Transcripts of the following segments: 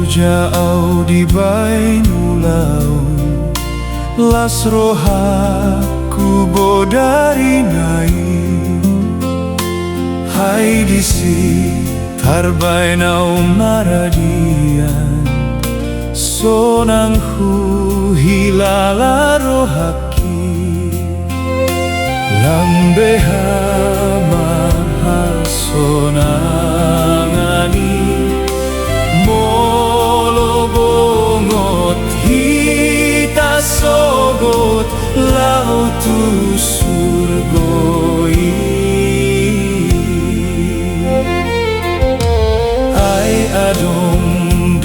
jauh di bainulau las rohaku bodari nai hai disi tarbainau maradian sonanghu hilala rohaki lambeha mahal sonangani molobongot hita sogot lautu surgoi ai adong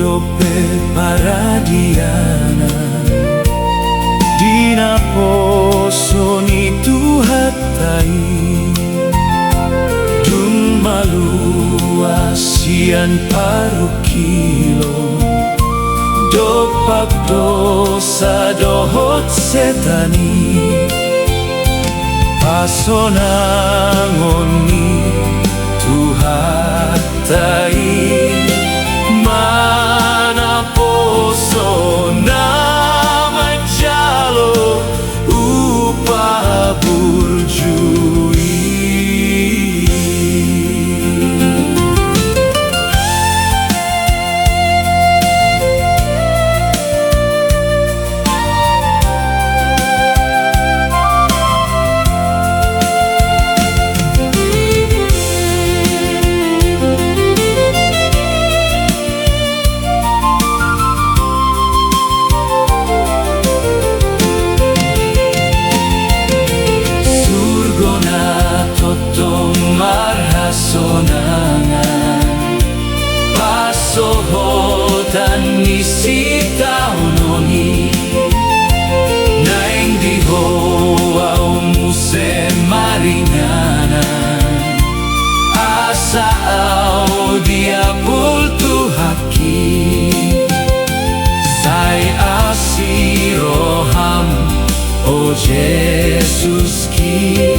dope paradiana dina posoni tuhatai dun malu asian paruh kilo dopak dosa dohot setani pasonangoni tuhatai mana posona majalo upah burjui sohotan isi taunoni naing dihoa muse maringana asa au dia pultu haki sai asiroham o Jesus ki